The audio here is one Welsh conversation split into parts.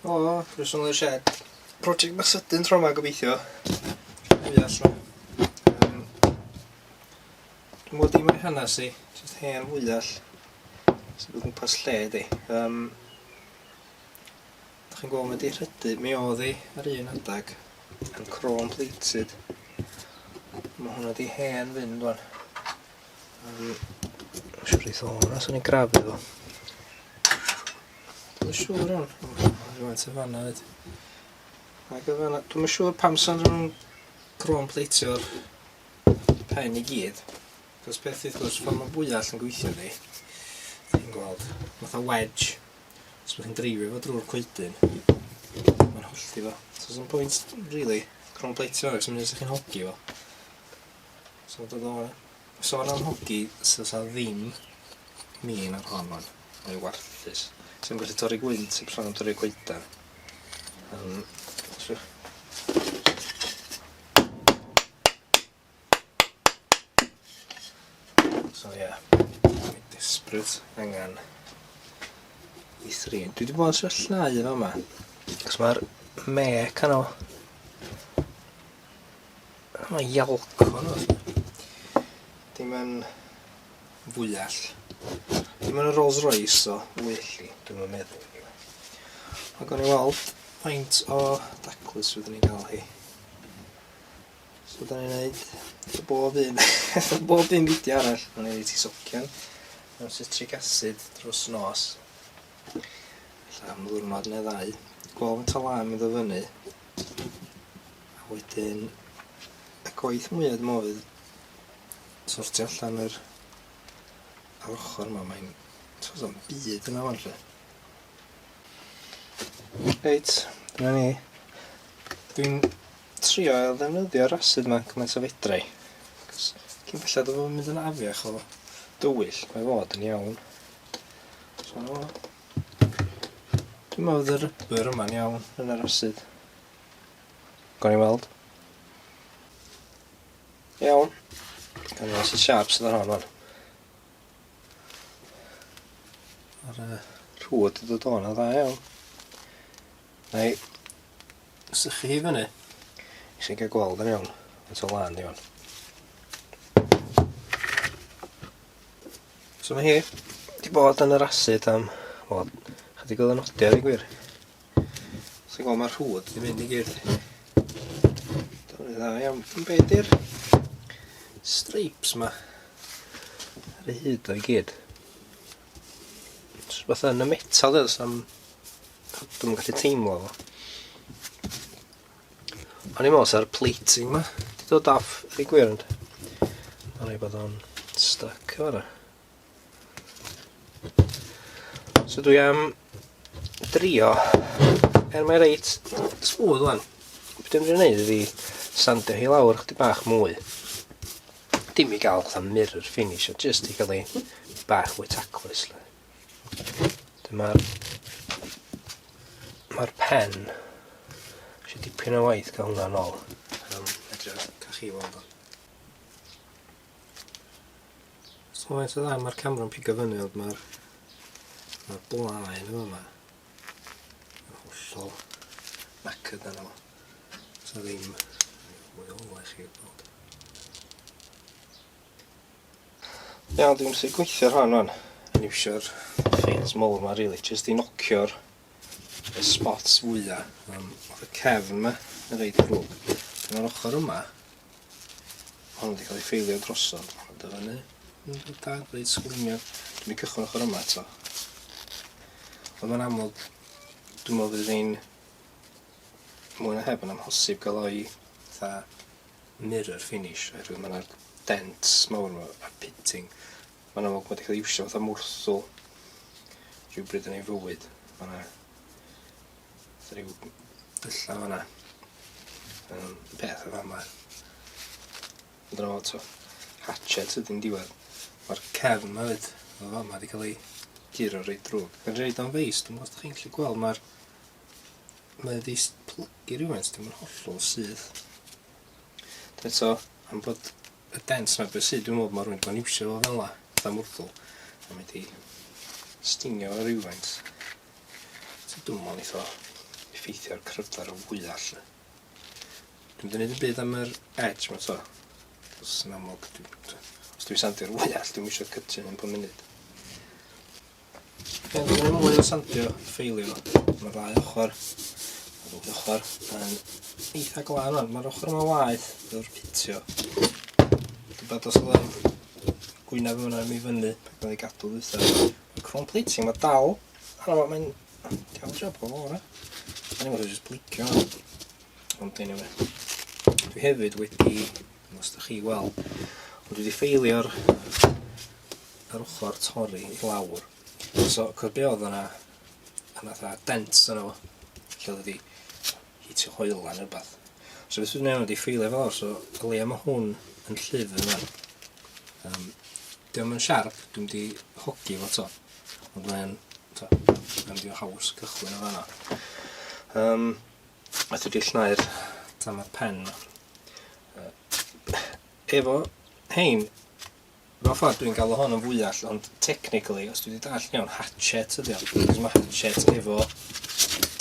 O, rwys yn o'r shed. Project bach sydyn tro yma gobeithio. Fwyall nhw. Dwi'n bod dim o'i hanes i, jyst hen fwyall. Sy'n bod yn pas lle di. Da chi'n gweld mae di rhydu, mi oedd hi ar un adag yn chrome plated. Mae hwnna di hen fynd wan. Siwr i ddod yna, sy'n ei grafu fo. Dwi'n siwr iawn. Rwy'n te fanna fyd. Dwi'n siwr pam sy'n rhywun chrome platio'r pen i gyd. Cos beth wrth gwrs, pan mae bwyall yn gweithio di, chi'n gweld, fatha wedge. Os byddwch chi'n dreifio fo drwy'r coedyn, mae'n hollti fo. So there's no point, really, chrome platio ar, sy'n mynd i chi'n hogi fo. So dod o'n sôn am hogi, sy'n ddim min ar hon o'n, o'i warthus. Sy'n gallu torri gwynt, sy'n bron am torri coedan. So yeah, dwi'n desperate angen i thrin. Dwi wedi bod yn syllau yma yma, cos mae'r mec ano. Mae'n ialco nhw. Dim yn fwyall. Dim yn y Rolls Royce o welli, dwi'n meddwl. Ac o'n i weld faint o daclus fyddwn ni'n cael hi. So da ni'n neud bob un, bob un fideo arall. Mae'n neud i ti socian. Mae'n citric acid dros nos. Alla am ddwrnod neu ddau. Gweld yn talan mynd o fyny. A wedyn y gwaith mwyaf dwi'n meddwl sortio allan yr ar ochr yma. Mae'n tos am byd yna fan lle. Reit, dyna ni. Dwi'n trio ddefnyddio'r acid yma cymaint o fedrai. Cyn bellad o fod mynd yn afiach o dywyll, mae fod yn iawn. So, dwi'n meddwl y rybr yma'n iawn yn yr acid. Gawn ni weld. Iawn. Gawn ni weld sy'n siarp sydd ar hon fan. A'r rhwyd i ddod o'n dda iawn. Neu, sychu hi fyny. Eisiau cael gweld yn iawn, yn to lan iawn. So mae hi wedi bod yn yr acid am, wel, chydig o ddynodiad i gwir. So gweld mae'r rhwyd wedi mynd i gyd. Dyna dda iawn. Be di'r stripes ma ar y hyd o'i gyd? Fath yn y metal ydys am dwi'n gallu teimlo fo. O'n i'n meddwl sa'r plating ma wedi dod off ar ei gwir. O'n i bod o'n stuck o fanna. So dwi am drio, mae reit smooth wan. Be dwi'n mynd i wneud ydi sandio hi lawr chydig bach mwy. Dim i gael fatha mirror finish, just i gael ei bach mwy taclus. Mae'r pen eisiau dipyn o waith gael hwnna nôl. Edrych cael chi weld o. So faint o dda mae'r camera'n pigo fyny ond mae'r blaen yma yma. Mae'n hollol knackered yna fo. So ddim mwy ola i chi gweld. Iawn, dwi'n sy'n gweithio'r hon fan. Yn iwsio'r ffeins mowr yma, really, jyst i nocio'r y spots fwyaf. Oedd y cefn yma yn reid ddrwg. Dyna'r ochr yma, hwn wedi cael ei ffeilio drosodd. Ond y fyny, yn dad, reid sgwymio. Dwi'n mynd cychwyn ochr yma eto. Ond mae'n amlwg, dwi'n meddwl fydd ein mwy na heb yn amhosib gael o'i mirror finish. Oherwydd mae'na dents mawr yma a pitting. Mae'n amlwg wedi cael ei iwsio fatha mwrthwl rhywbryd yn ei fywyd. Mae'na rhyw dylla fanna. Peth o fama. Ond yna fod hatchet ydy'n diwedd. Mae'r cefn yma fyd o fama wedi cael ei giro reit drwg. Gan reid o'n feis, dwi'n meddwl chi'n gallu gweld mae wedi plygu rhywfaint, dim yn hollol sydd. Eto, am bod y dents yma beth sydd, dwi'n meddwl mae rhywun yn iwsio fo fel yna, fatha mwrthwl. A mae wedi stingio fo rhywfaint. Dwi'n meddwl eitho effeithio'r cryfder o fwyall. Dwi'n mynd i wneud yn byd am yr edge yma to. Os yn amlwg, os dwi'n sandio'r fwyall, dwi'n eisiau cytio yn 5 munud. Dwi'n mynd mwy o sandio ffeilio. Mae'r ddau ochr, yr wyth ochr, yn eitha glan o'n. Mae'r ochr yma waith, yw'r pitio. Dwi'n bad os oedd gwynaf yma i fyny, ac oedd ei gadw ddwytha. Mae'r chrome plating mae dal, mae'n diawl job o fawr. Mae'n ei jyst blicio. Ond anyway. Dwi hefyd wedi, os ydych chi weld, dwi wedi ffeilio'r ochr torri i lawr. So, cwrdd be oedd yna, dents yna fo, lle oedd wedi hitio hoelan neu rhywbeth. So beth dwi'n neud wedi ffeilio fel awr, so o leia mae hwn yn llyfr yna. Diolch yn siarp, dwi'n wedi hogi fo to, ond mae'n di o haws cychwyn o fanna. A dwi wedi llnau'r tamad pen yma. Efo hein, fel ffordd dwi'n gael o hon yn fwyall, ond technically, os dwi wedi dall iawn, hatchet ydi o. Cos mae hatchet efo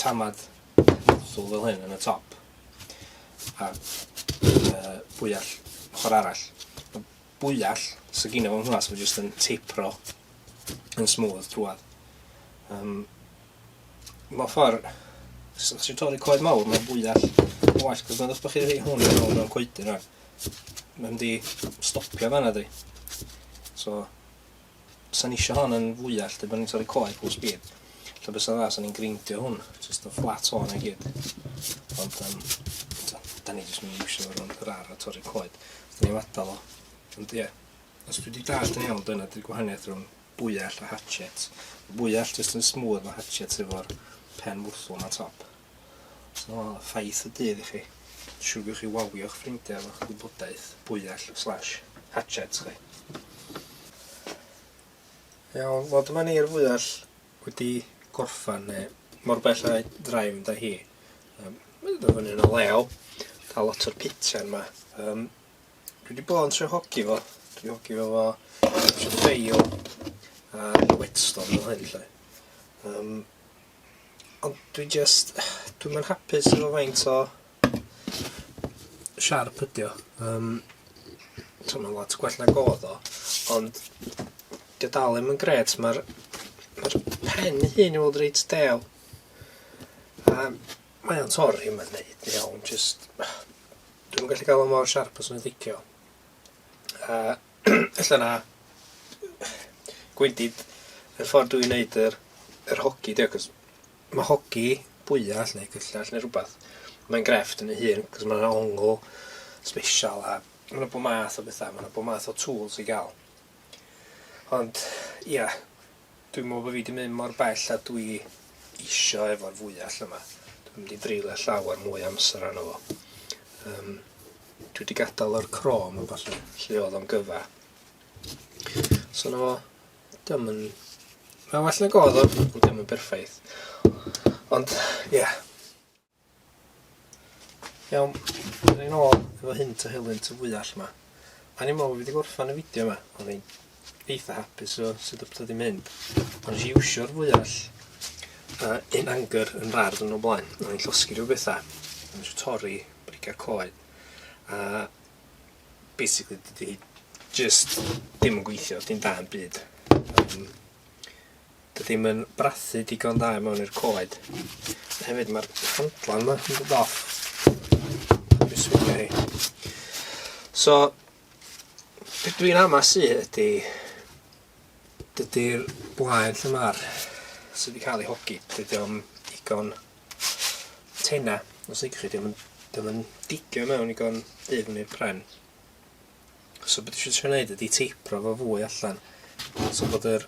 tamad mothwl fel hyn yn y top. A bwyall ochr arall. Bwyall, sy'n gynnu fo'n hwnna, sy'n jyst yn teipro yn smooth drwad. Mewn ffordd, os ydych torri coed mawr, mae'n bwyall yn well, cos mae'n ddech bod chi'n rhoi hwn yn ôl mewn coedyn rhan. Mae'n di stopio fanna di. So, sa'n isio hon yn fwyall, dy bod ni'n torri coed full speed. Lle bys yn dda, sa'n ni'n grindio hwn, just yn flat hon i gyd. Ond, da ni jyst mynd i iwsio yr ar a torri coed. Da ni'n wadal o. Ond ie, os dwi wedi dallt yn iawn, dyna di'r gwahaniaeth rhwng bwyall a hatchet. Bwyall jyst yn smooth, mae hatchet efo'r pen wrthol na top. So, ffaith y dydd i chi. Siwgwch chi wawio'ch ffrindiau efo'ch gwybodaeth bwyall/ hatchet chi. Iawn, fod yma ni'r fwyall wedi gorffan, neu mor bell a'i draif da hi. Mae'n dod fyny yn y lew, cael lot o'r pitiau yma. Dwi wedi bod yn trio hogi fo. Dwi hogi fo ffeil a whetstone fel hyn lle. Ond dwi'n mynd hapus efo faint o siarp ydi o. Mae'n lot gwell na god o, ond di o dal ddim yn gret. Mae'r pen hyn i fod reit del. Mae o'n torri yma'n neud iawn, dwi'n gallu gael o mor siarp os yn ddicio. Ella na gwendid y ffordd dwi'n neud yr hogi dio, cos mae hogi bwyall neu cyllall neu rhywbeth, mae'n grefft yn ei hun, cos mae'n ongl special a mae'n bod math o bethau, mae'n bod math o tools i gael. Ond, ia, dwi'n meddwl bod fi wedi mynd mor bell a dwi isio efo'r fwyall yma. Dwi'n mynd i dreulio llawer mwy amser arno fo. Dwi wedi gadael o'r crom yn falle, lle oedd o'n gyfa. So na fo, mae'n well na god o, ond diolch yn berffaith. Ond, ie. Iawn, dyna ni'n ôl efo hynt o helynt y fwyall yma. A ni'n meddwl bod fi wedi gorffan y fideo yma, ond ni'n eitha hapus o sut o beth ydi mynd. Ond nes i iwsio'r fwyall in anger yn rard yn o blaen. Ond ni'n llosgu rhyw bethau. Nes i torri briga coed. A basically dydi just dim yn gweithio, dim da yn byd. Dydi ddim yn brathu digon da mewn i'r coed. A hefyd mae'r handlan yma yn dod off. So, beth dwi'n amas i ydy dydy'r blaen lle mae'r sydd wedi cael ei hogi. Dydy o'n digon tenna. Os ydych chi ddim yn digio mewn i gon dyfn i'r pren. So beth eisiau trio wneud ydy teipro fo fwy allan. So bod yr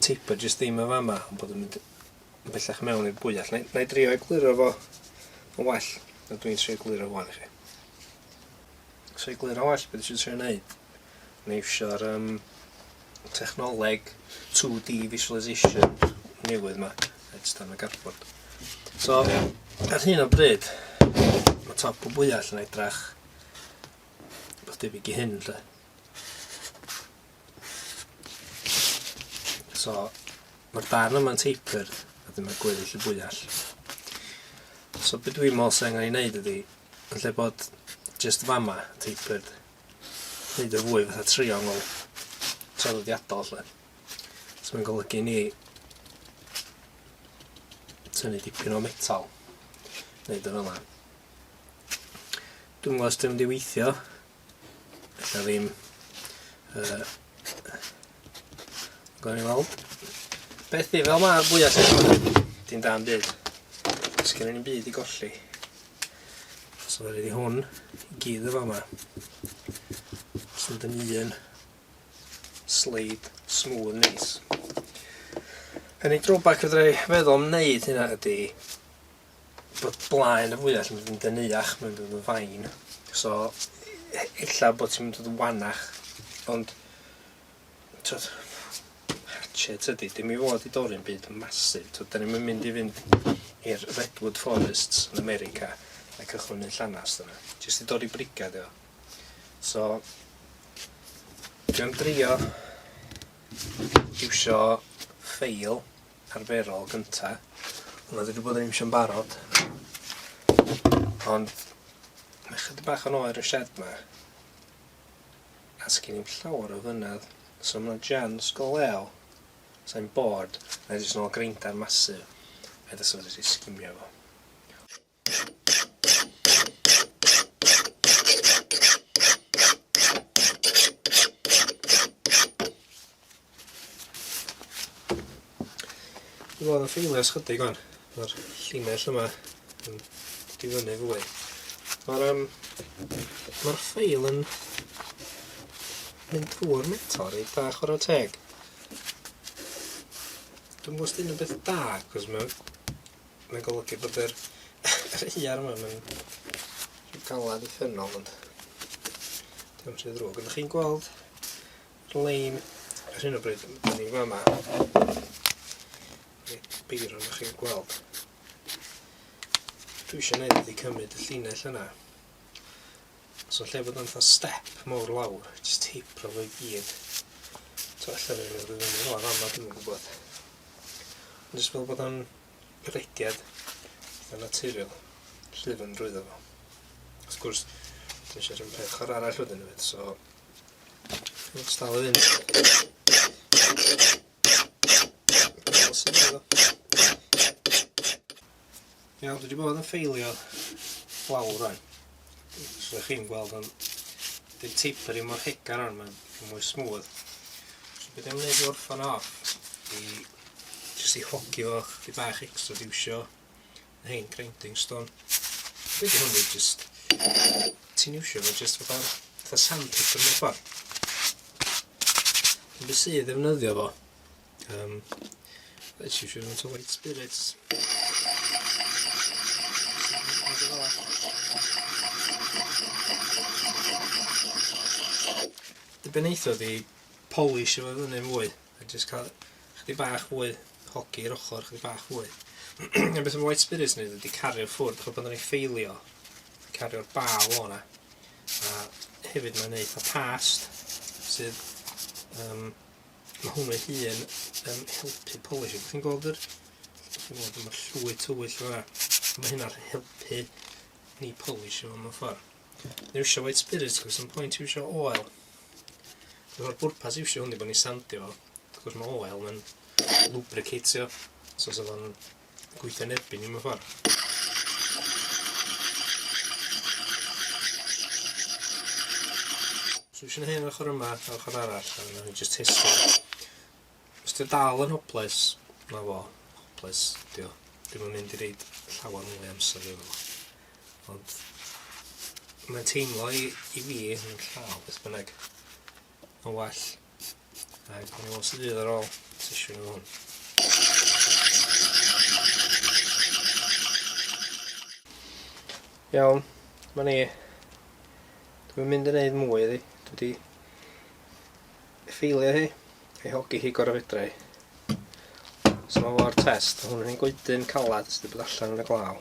teipro jyst ddim yn fama, ond bod yn mynd yn bellach mewn i'r bwyall. Na i drio egluro fo yn well, na dwi'n trio egluro fo i chi. So egluro well beth eisiau trio wneud. Na i iwsio'r technoleg 2D visualization newydd yma. Edrych dan y garbod. So, ar hyn o bryd, mae top o bwyall yn edrych beth debyg i hyn lle. So, mae'r darn yma'n teipr a dyma'r gweddill y bwyall. So beth dwi'n meddwl sy'n angen i wneud ydy, yn lle bod just fama, teipyd, wneud y fwy fatha triongl traddodiadol lle. So mae'n golygu ni tynnu dipyn o metal, wneud o fel yna. Dwi'n meddwl os dwi'n mynd i weithio, ella ddim, gael ni weld. Beth i fel mae'r fwyaf sy'n di'n dan byd. Os gen i'n byd i golli. So fe rydw hwn i gyd o fama. So dyn un sleid smooth neis. Yn ei drawback fydra i feddwl am wneud hynna ydy bod blaen y fwyaf yn mynd yn dynnuach, mae'n dod yn fain. So, illa bod ti'n mynd yn wanach, ond hatchet ydy, dim i fod i dorri'n byd masif. Da ni'n mynd i fynd i'r redwood forests yn America a cychwyn yn llanast yna. Jyst i dorri brigad o. So, dwi'n drio iwsio ffeil arferol gynta. Hwna dwi wedi bod yn iwsio'n barod. Ond, mae chydig bach yn oer y shed yma. A sgyn i'n llawer o fynydd. So mae'n jans go lew. Sa'n bored. A jyst yn ôl greindar masif. A dyna sef wedi sgimio fo. Dwi'n bod yn ffeilio schydig o'n. Mae'r llinell yma yn difynnu fwy. Mae'r ffeil yn mynd drwy'r metal reit da chwarae teg. Dwi'n gwybod os dyn nhw'n beth da, cos mae'n golygu bod yr iar yma yn galad i ffynol, ond dim sy'n ddrwg. Ond chi'n gweld yr lein ar hyn o bryd, da ni'n fama. Beir o'n chi'n gweld. Dwi eisiau gwneud ydy cymryd y llinell yna. So lle bod o'n fatha step mawr lawr, jyst teipro fo i gyd. So allan ni'n mynd i fyny o'r fama, dwi'n gwybod. Ond jyst fel bod o'n rediad eitha naturiol, llyfn drwyddo fo. Wrth gwrs, dwi'n eisiau rhywun peth chor arall wedyn hefyd, so dwi'n stal i fynd. Iawn, dwi wedi bod yn ffeilio lawr rwan. So chi'n gweld o'n dim teipr i mor hegar o'n, mae'n mwy smooth. So beth dwi'n gwneud i orffan off i jyst i hogi fo chydig bach extra diwsio hein grinding stone. Beth yw hwnni jyst ti'n iwsio fo jyst fatha sandpaper mewn ffordd. Beth sydd ddefnyddio fo. Let's iwsio fo to white spirits. Dibeneithio di polish efo fyny mwy, a jyst cael chydig bach fwy hogi i'r ochr, chydig bach fwy. A beth am white spirits ni ydy cario'r ffwrdd, chod bod yn ei ffeilio, cario'r baw o'na. A hefyd mae'n neud a past, sydd mae hwnnw ei hun yn helpu polish. Chi'n gweld yr llwy tywyll o'na. Mae hynna'n helpu ni polish efo mewn ffordd. Ni iwsio white spirits, cos yn pwynt iwsio oil. O'r bwrpas iwsio hwnni bod ni'n sandio fo. Wrth gwrs mae oil yn lubricatio, so sef o'n gweithio nerbyn i mewn ffordd. So eisiau hyn ochr yma, ochr arall, a ni'n just testio. Os ti'n dal yn hopeless, na fo, hopeless, dio. Dwi'n mynd i reid llawer mwy amser efo fo. Ond mae'n teimlo i fi yn llaw, beth bynnag. Yn well. A gael ni weld sydd fydd ar ôl sesiwn o hwn. Iawn, ma ni. Dwi'n mynd i wneud mwy iddi. Dwi wedi ffeilio hi, ei hogi hi gorau fedra i. So mae fo'r test, hwn yn ein goedyn calad sydd wedi bod allan yn y glaw.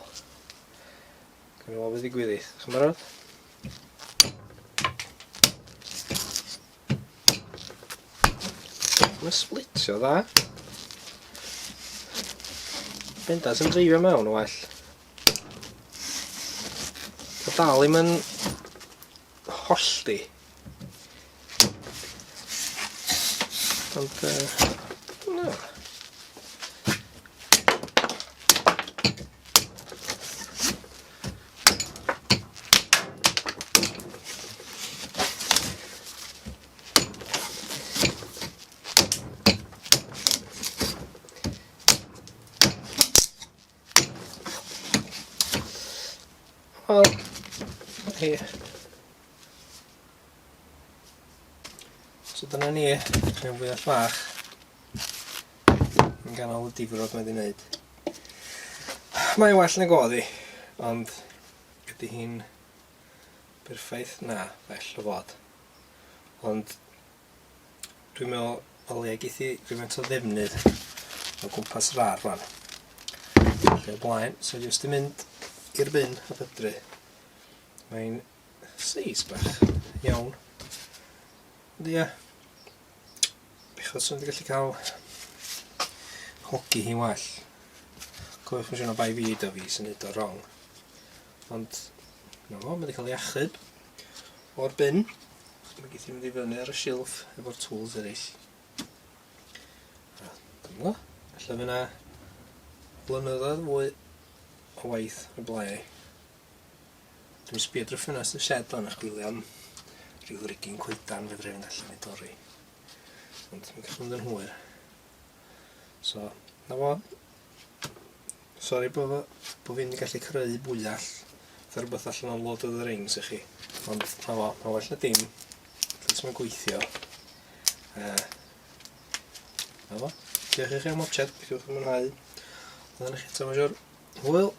Gael ni weld beth ddigwyddith. Chi'n barod? Mae'n splitio dda. Bendant yn dreifio mewn o well. dal i'm yn hollti. Ond, na. Wel, hi. So dyna ni, rhan fwy all fach. Yn ganol y difrod mae wedi wneud. Mae'n well na goddi, ond ydy hi'n berffaith? Na, fell o fod. Ond dwi'n meddwl o leia geithi rhywfaint o ddefnydd o gwmpas yr ar fan. Lle o blaen, so jyst yn mynd i'r bin a pydru. Mae'n seis bach iawn. Ond ia, achos o'n wedi gallu cael hogi hi'n well. Cofiwch yn siŵr o bai fi do fi sy'n neud o wrong. Ond, na fo, mae wedi cael ei achub o'r bin. Mae geith i mynd i fyny ar y silff efo'r tools eraill. Dyma, allai fydd yna blynyddoedd fwy o waith o blaen. Dwi'n sbio drwy ffenast y shed o'n chwilio am rhyw rigin coedan fe drefn allan i dorri. Ond mae'n gallu mynd yn hwyr. So, na fo. Sori bo fi'n gallu creu bwyall. Fatha rhywbeth allan o Lord of the Rings i chi. Ond na fo, mae well na dim. Felly mae'n gweithio. Na fo. Diolch i chi am watchad. Diolch am mwynhau. Oedden i chi eto, mae'n siwr. Hwyl.